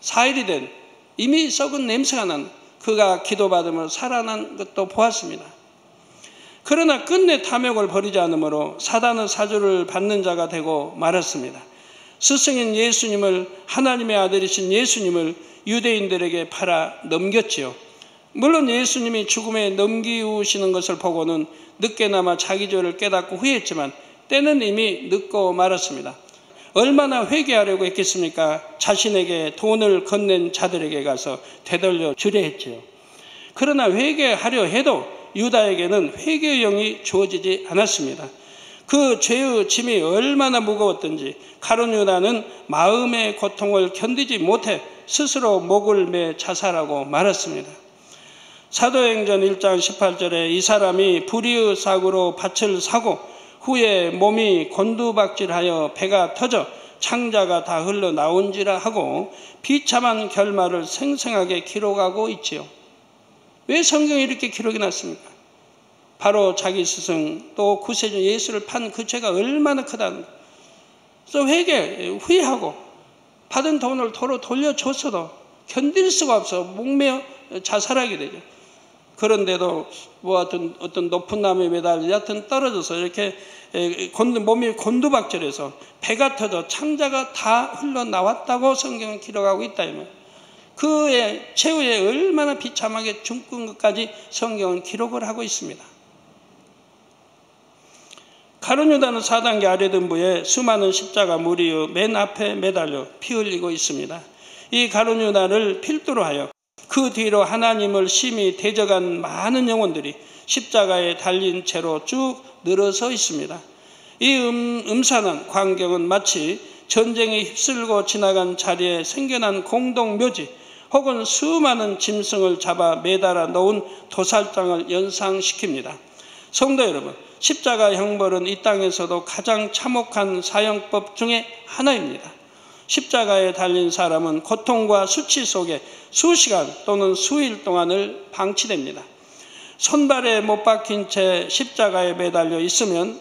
사일이 된 이미 썩은 냄새가 난 그가 기도받으며 살아난 것도 보았습니다. 그러나 끝내 탐욕을 버리지 않으므로 사단의 사주를 받는 자가 되고 말았습니다. 스승인 예수님을, 하나님의 아들이신 예수님을 유대인들에게 팔아 넘겼지요. 물론 예수님이 죽음에 넘기우시는 것을 보고는 늦게나마 자기 죄를 깨닫고 후회했지만 때는 이미 늦고 말았습니다. 얼마나 회개하려고 했겠습니까? 자신에게 돈을 건넨 자들에게 가서 되돌려 주려 했지요. 그러나 회개하려 해도 유다에게는 회개의 영이 주어지지 않았습니다. 그 죄의 짐이 얼마나 무거웠던지 가룟 유다는 마음의 고통을 견디지 못해 스스로 목을 매 자살하고 말았습니다. 사도행전 1장 18절에 이 사람이 불의의 사고로 밭을 사고 후에 몸이 곤두박질하여 배가 터져 창자가 다 흘러나온지라 하고 비참한 결말을 생생하게 기록하고 있지요. 왜 성경에 이렇게 기록이 났습니까? 바로 자기 스승 또 구세주 예수를 판 그 죄가 얼마나 크다는 거예요. 그래서 후회하고 받은 돈을 도로 돌려줬어도 견딜 수가 없어 목매어 자살하게 되죠. 그런데도 어떤 높은 나무에 매달려 여하튼 떨어져서 이렇게 몸이 곤두박질해서 배가 터져 창자가 다 흘러나왔다고 성경은 기록하고 있다. 그의 최후에 얼마나 비참하게 죽은 것까지 성경은 기록을 하고 있습니다. 가룟 유다는 4단계 아래등부에 수많은 십자가 무리의 맨 앞에 매달려 피 흘리고 있습니다. 이 가룟 유다를 필두로 하여 그 뒤로 하나님을 심히 대적한 많은 영혼들이 십자가에 달린 채로 쭉 늘어서 있습니다. 이 음산한 광경은 마치 전쟁에 휩쓸고 지나간 자리에 생겨난 공동묘지 혹은 수많은 짐승을 잡아 매달아 놓은 도살장을 연상시킵니다. 성도 여러분, 십자가 형벌은 이 땅에서도 가장 참혹한 사형법 중에 하나입니다. 십자가에 달린 사람은 고통과 수치 속에 수시간 또는 수일 동안을 방치됩니다. 손발에 못 박힌 채 십자가에 매달려 있으면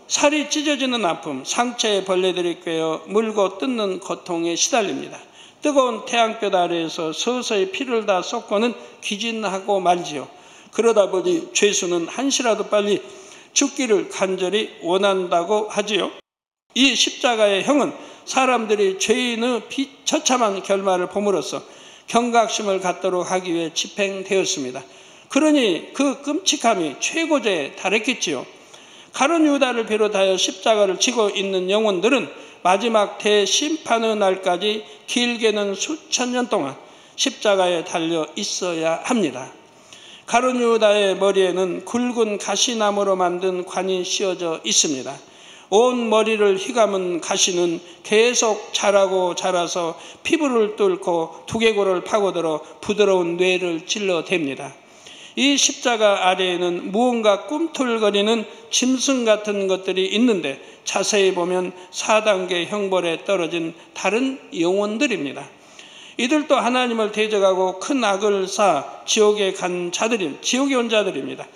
살이 찢어지는 아픔, 상체에 벌레들이 꿰어 물고 뜯는 고통에 시달립니다. 뜨거운 태양볕 아래에서 서서히 피를 다 쏟고는 기진하고 말지요. 그러다 보니 죄수는 한시라도 빨리 죽기를 간절히 원한다고 하지요. 이 십자가의 형은 사람들이 죄인의 비처참한 결말을 보므로써 경각심을 갖도록 하기 위해 집행되었습니다. 그러니 그 끔찍함이 최고조에 달했겠지요. 가룟 유다를 비롯하여 십자가를 지고 있는 영혼들은 마지막 대심판의 날까지 길게는 수천 년 동안 십자가에 달려 있어야 합니다. 가룟 유다의 머리에는 굵은 가시나무로 만든 관이 씌워져 있습니다. 온 머리를 휘감은 가시는 계속 자라고 자라서 피부를 뚫고 두개골을 파고들어 부드러운 뇌를 찔러댑니다. 이 십자가 아래에는 무언가 꿈틀거리는 짐승 같은 것들이 있는데 자세히 보면 4단계 형벌에 떨어진 다른 영혼들입니다. 이들도 하나님을 대적하고 큰 악을 쌓아 지옥에 온 자들입니다.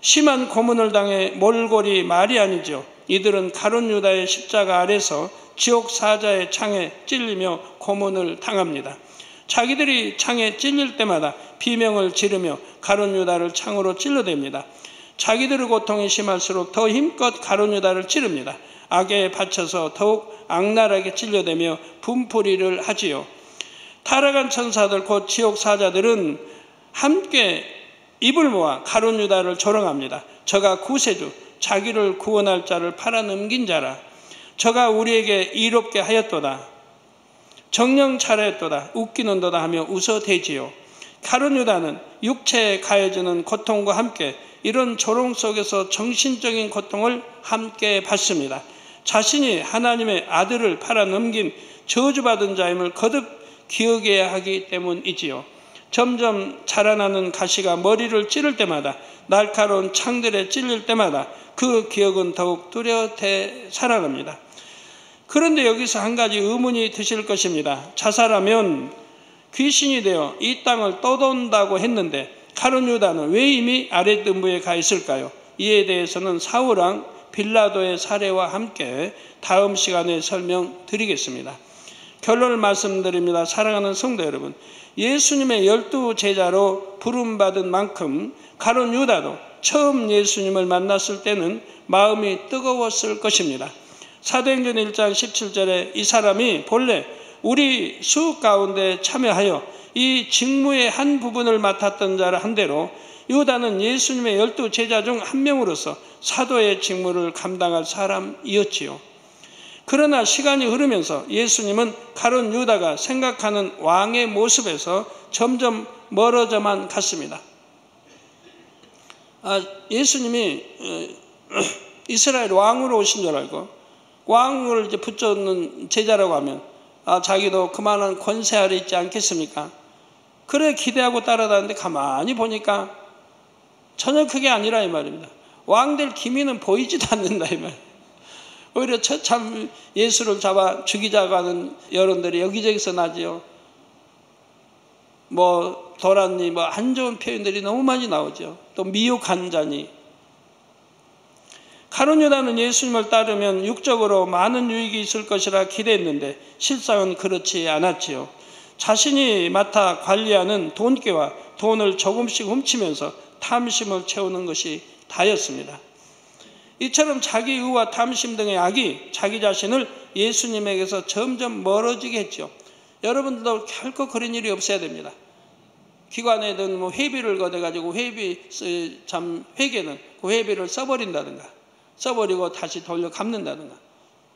심한 고문을 당해 몰골이 말이 아니죠. 이들은 가룟 유다의 십자가 아래서 지옥 사자의 창에 찔리며 고문을 당합니다. 자기들이 창에 찔릴 때마다 비명을 지르며 가룟 유다를 창으로 찔러댑니다. 자기들의 고통이 심할수록 더 힘껏 가룟 유다를 찌릅니다. 악에 받쳐서 더욱 악랄하게 찔려대며 분풀이를 하지요. 타락한 천사들 곧 지옥 사자들은 함께 입을 모아 가룟 유다를 조롱합니다. 저가 구세주, 자기를 구원할 자를 팔아넘긴 자라. 저가 우리에게 이롭게 하였도다. 정령 차례했도다. 웃기는도다 하며 웃어대지요. 가룟 유다는 육체에 가해지는 고통과 함께 이런 조롱 속에서 정신적인 고통을 함께 받습니다. 자신이 하나님의 아들을 팔아넘긴 저주받은 자임을 거듭 기억해야 하기 때문이지요. 점점 자라나는 가시가 머리를 찌를 때마다, 날카로운 창들에 찔릴 때마다 그 기억은 더욱 뚜렷해 살아납니다. 그런데 여기서 한 가지 의문이 드실 것입니다. 자살하면 귀신이 되어 이 땅을 떠돈다고 했는데 가룟 유다는 왜 이미 아랫등부에 가 있을까요? 이에 대해서는 사울왕 빌라도의 사례와 함께 다음 시간에 설명드리겠습니다. 결론을 말씀드립니다. 사랑하는 성도 여러분, 예수님의 12 제자로 부름받은 만큼 가룟 유다도 처음 예수님을 만났을 때는 마음이 뜨거웠을 것입니다. 사도행전 1장 17절에 이 사람이 본래 우리 수 가운데 참여하여 이 직무의 한 부분을 맡았던 자라 한 대로 유다는 예수님의 12 제자 중 한 명으로서 사도의 직무를 감당할 사람이었지요. 그러나 시간이 흐르면서 예수님은 가룟 유다가 생각하는 왕의 모습에서 점점 멀어져만 갔습니다. 예수님이 이스라엘 왕으로 오신 줄 알고 왕을 이제 붙잡는 제자라고 하면 자기도 그만한 권세 아래 있지 않겠습니까? 그래 기대하고 따라다니는데 가만히 보니까 전혀 그게 아니라 이 말입니다. 왕될 기미는 보이지도 않는다 이 말이에요. 오히려 참 예수를 잡아 죽이자고 하는 여론들이 여기저기서 나지요. 도란니 안 좋은 표현들이 너무 많이 나오죠. 또 미혹한 자니. 가룟 유다는 예수님을 따르면 육적으로 많은 유익이 있을 것이라 기대했는데 실상은 그렇지 않았지요. 자신이 맡아 관리하는 돈꾀와 돈을 조금씩 훔치면서 탐심을 채우는 것이 다였습니다. 이처럼 자기 의와 탐심 등의 악이 자기 자신을 예수님에게서 점점 멀어지게 했죠. 여러분들도 결코 그런 일이 없어야 됩니다. 기관에든 회비를 걷어가지고 회계는 그 회비를 써버린다든가 써버리고 다시 돌려 갚는다든가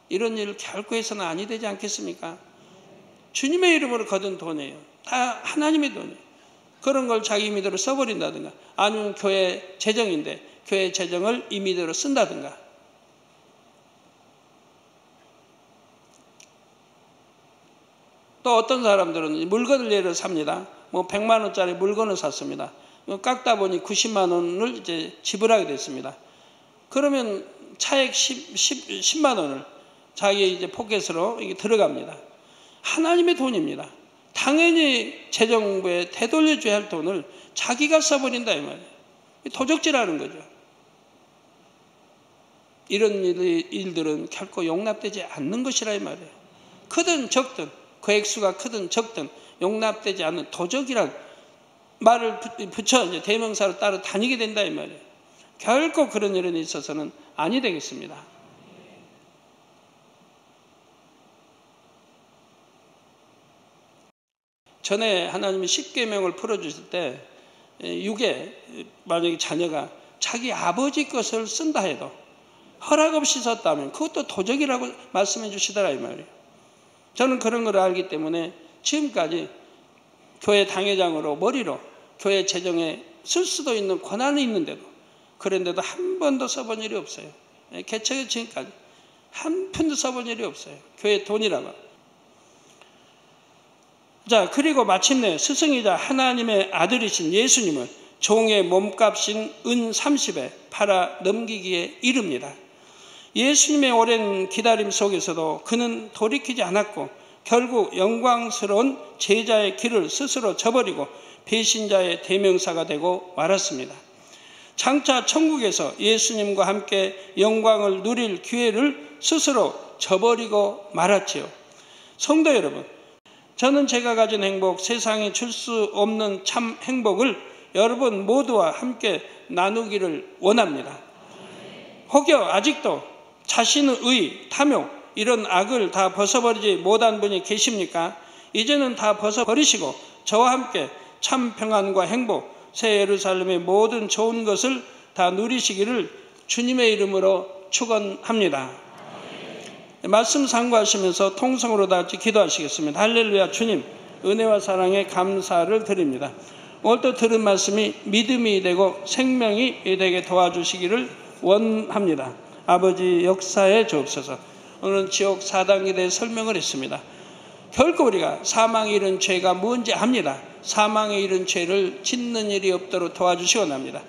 이런 일을 결코 해서는 아니 되지 않겠습니까? 주님의 이름으로 거둔 돈이에요. 다 하나님의 돈이에요. 그런 걸 자기 임의대로 써버린다든가 아니면 교회 재정인데 교회 재정을 임의대로 쓴다든가 또 어떤 사람들은 물건을 예를 삽니다. 100만 원짜리 물건을 샀습니다. 깎다 보니 90만 원을 이제 지불하게 됐습니다. 그러면 차액 10만 원을 자기 이제 포켓으로 이게 들어갑니다. 하나님의 돈입니다. 당연히 재정부에 되돌려줘야 할 돈을 자기가 써버린다 이 말이에요. 도적질하는 거죠. 이런 일들은 결코 용납되지 않는 것이라 이 말이에요. 크든 적든 그 액수가 크든 적든 용납되지 않는 도적이란 말을 붙여 이제 대명사로 따로 다니게 된다 이 말이에요. 결코 그런 일에 있어서는 아니 되겠습니다. 전에 하나님이 십계명을 풀어주실 때 육에 만약에 자녀가 자기 아버지 것을 쓴다 해도 허락 없이 썼다면 그것도 도적이라고 말씀해 주시더라 이 말이에요. 저는 그런 걸 알기 때문에 지금까지 교회 당회장으로 머리로 교회 재정에 쓸 수도 있는 권한이 있는데도 그런데도 한 번도 써본 일이 없어요. 개척에 지금까지 한 편도 써본 일이 없어요. 교회 돈이라고. 자, 그리고 마침내 스승이자 하나님의 아들이신 예수님을 종의 몸값인 은 30에 팔아 넘기기에 이릅니다. 예수님의 오랜 기다림 속에서도 그는 돌이키지 않았고 결국 영광스러운 제자의 길을 스스로 저버리고 배신자의 대명사가 되고 말았습니다. 장차 천국에서 예수님과 함께 영광을 누릴 기회를 스스로 저버리고 말았지요. 성도 여러분, 저는 제가 가진 행복, 세상에 줄 수 없는 참 행복을 여러분 모두와 함께 나누기를 원합니다. 혹여 아직도 자신의 의, 탐욕, 이런 악을 다 벗어버리지 못한 분이 계십니까? 이제는 다 벗어버리시고 저와 함께 참 평안과 행복, 새 예루살렘의 모든 좋은 것을 다 누리시기를 주님의 이름으로 축원합니다. 말씀 상고하시면서 통성으로 다 같이 기도하시겠습니다. 할렐루야. 주님, 은혜와 사랑에 감사를 드립니다. 오늘 또 들은 말씀이 믿음이 되고 생명이 되게 도와주시기를 원합니다. 아버지 역사에 주옵소서. 오늘은 지옥 4단계에 대해 설명을 했습니다. 결코 우리가 사망에 이른 죄가 뭔지 압니다. 사망에 이른 죄를 짓는 일이 없도록 도와주시기 원합니다.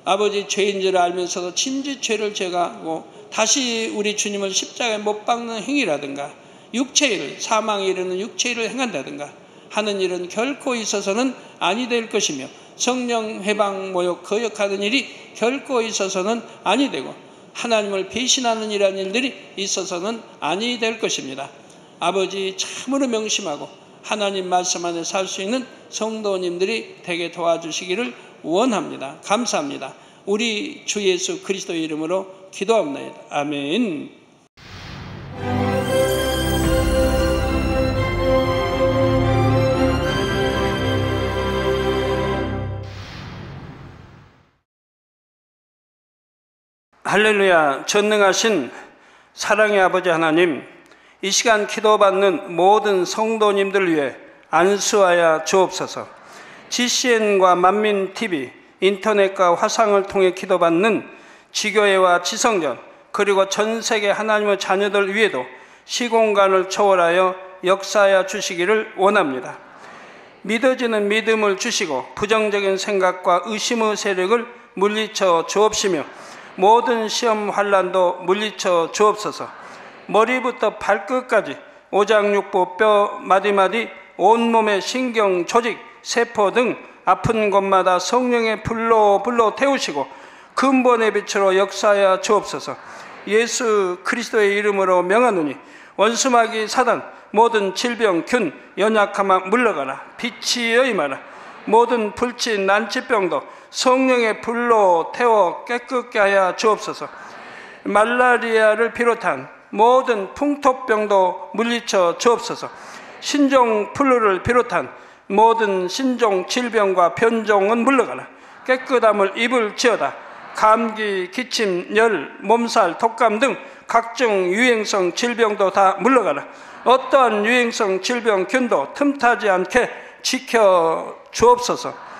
아버지 죄인 줄 알면서도 진지 죄를 제거하고 다시 우리 주님을 십자가에 못 박는 행위라든가 육체의 일, 사망에 이르는 육체의 일을 행한다든가 하는 일은 결코 있어서는 아니 될 것이며 성령 회방 모욕 거역하는 일이 결코 있어서는 아니 되고 하나님을 배신하는 이러한 일들이 있어서는 아니 될 것입니다. 아버지 참으로 명심하고 하나님 말씀 안에 살 수 있는 성도님들이 되게 도와주시기를 원합니다. 감사합니다. 우리 주 예수 그리스도의 이름으로 기도합니다. 아멘. 할렐루야. 전능하신 사랑의 아버지 하나님, 이 시간 기도받는 모든 성도님들 위해 안수하여 주옵소서. GCN과 만민TV, 인터넷과 화상을 통해 기도받는 지교회와 지성전, 그리고 전 세계 하나님의 자녀들 위에도 시공간을 초월하여 역사하여 주시기를 원합니다. 믿어지는 믿음을 주시고 부정적인 생각과 의심의 세력을 물리쳐 주옵시며 모든 시험 환난도 물리쳐 주옵소서. 머리부터 발끝까지 오장육부 뼈 마디마디 온몸의 신경 조직 세포 등 아픈 곳마다 성령의 불로 태우시고 근본의 빛으로 역사하여 주옵소서. 예수 그리스도의 이름으로 명하노니 원수마귀 사단 모든 질병 균 연약함아 물러가라. 빛이 임하라. 모든 불친 난치병도 성령의 불로 태워 깨끗게 하여 주옵소서. 말라리아를 비롯한 모든 풍토병도 물리쳐 주옵소서. 신종플루를 비롯한 모든 신종 질병과 변종은 물러가라. 깨끗함을 입을지어다. 감기, 기침, 열, 몸살, 독감 등 각종 유행성 질병도 다 물러가라. 어떠한 유행성 질병 균도 틈타지 않게 지켜 주옵소서.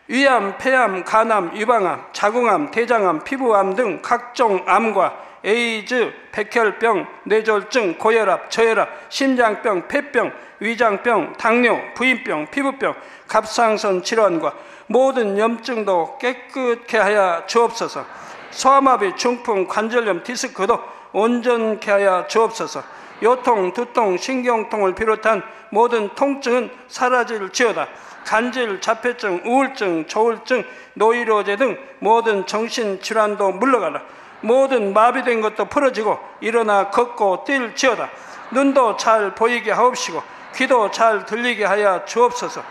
위암, 폐암, 간암, 유방암, 자궁암, 대장암, 피부암 등 각종 암과 에이즈, 백혈병, 뇌졸중, 고혈압, 저혈압, 심장병, 폐병, 위장병, 당뇨, 부인병, 피부병, 갑상선 질환과 모든 염증도 깨끗게 하여 주옵소서. 소아마비, 중풍, 관절염, 디스크도 온전케 하여 주옵소서. 요통, 두통, 신경통을 비롯한 모든 통증은 사라질지어다. 간질, 자폐증, 우울증, 조울증, 노이로제 등 모든 정신질환도 물러가라. 모든 마비된 것도 풀어지고 일어나 걷고 뛸지어다. 눈도 잘 보이게 하옵시고 귀도 잘 들리게 하여 주옵소서.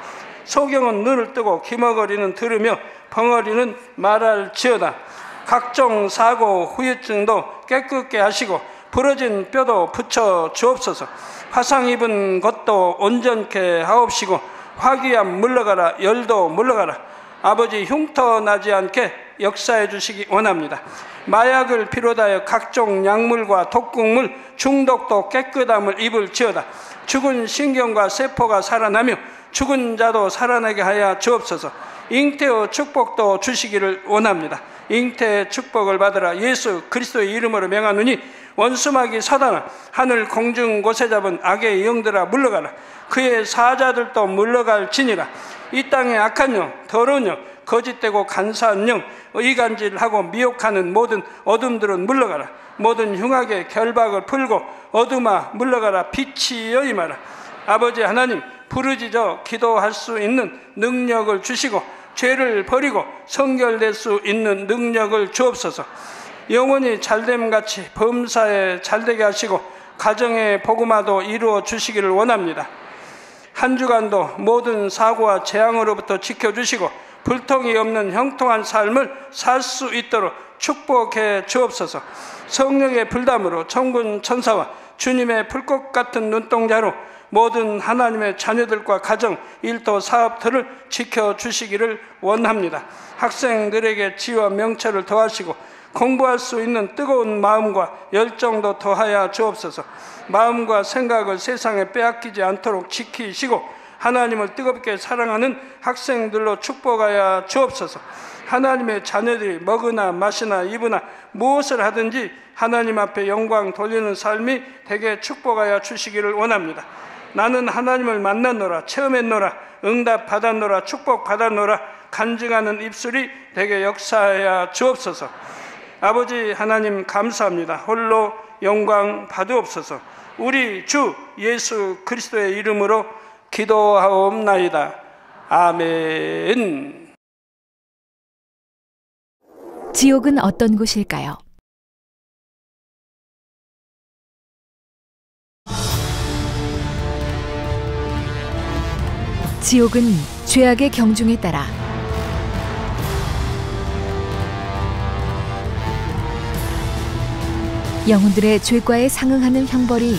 소경은 눈을 뜨고 기머거리는 들으며 벙어리는 말할지어다. 각종 사고 후유증도 깨끗게 하시고 부러진 뼈도 붙여 주옵소서. 화상 입은 것도 온전케 하옵시고 화기암 물러가라, 열도 물러가라. 아버지 흉터 나지 않게 역사해 주시기 원합니다. 마약을 비롯하여 각종 약물과 독극물 중독도 깨끗함을 입을지어다. 죽은 신경과 세포가 살아나며 죽은 자도 살아나게 하여 주옵소서. 잉태의 축복도 주시기를 원합니다. 잉태의 축복을 받으라. 예수 그리스도의 이름으로 명하노니 원수마귀 사단아, 하늘 공중 곳에 잡은 악의 영들아 물러가라. 그의 사자들도 물러갈지니라. 이 땅의 악한 영, 더러운 영, 거짓되고 간사한 영, 이간질하고 미혹하는 모든 어둠들은 물러가라. 모든 흉악의 결박을 풀고 어둠아 물러가라. 빛이여 임하라. 아버지 하나님, 부르짖어 기도할 수 있는 능력을 주시고 죄를 버리고 성결될 수 있는 능력을 주옵소서. 영원히 잘됨같이 범사에 잘되게 하시고 가정의 복음화도 이루어 주시기를 원합니다. 한 주간도 모든 사고와 재앙으로부터 지켜주시고 불통이 없는 형통한 삶을 살 수 있도록 축복해 주옵소서. 성령의 불담으로 천군 천사와 주님의 불꽃 같은 눈동자로 모든 하나님의 자녀들과 가정, 일터, 사업들을 지켜주시기를 원합니다. 학생들에게 지혜와 명철을 더하시고 공부할 수 있는 뜨거운 마음과 열정도 더하여 주옵소서. 마음과 생각을 세상에 빼앗기지 않도록 지키시고 하나님을 뜨겁게 사랑하는 학생들로 축복하여 주옵소서. 하나님의 자녀들이 먹으나 마시나 입으나 무엇을 하든지 하나님 앞에 영광 돌리는 삶이 되게 축복하여 주시기를 원합니다. 나는 하나님을 만났노라, 체험했노라, 응답 받았노라, 축복 받았노라 간증하는 입술이 되게 역사하여 주옵소서. 아버지 하나님 감사합니다. 홀로 영광 받으옵소서. 우리 주 예수 그리스도의 이름으로 기도하옵나이다. 아멘. 지옥은 어떤 곳일까요? 지옥은 죄악의 경중에 따라 영혼들의 죄과에 상응하는 형벌이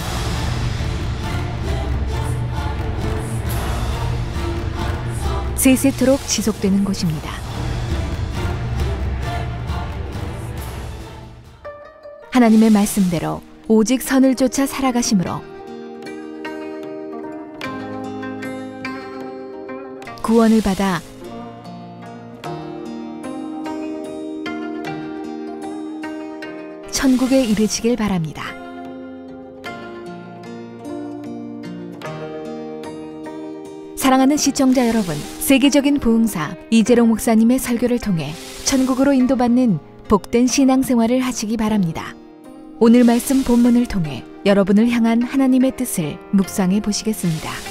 세세토록 지속되는 곳입니다. 하나님의 말씀대로 오직 선을 쫓아 살아가심으로 구원을 받아 천국에 이르시길 바랍니다. 사랑하는 시청자 여러분, 세계적인 부흥사 이재롱 목사님의 설교를 통해 천국으로 인도받는 복된 신앙생활을 하시기 바랍니다. 오늘 말씀 본문을 통해 여러분을 향한 하나님의 뜻을 묵상해 보시겠습니다.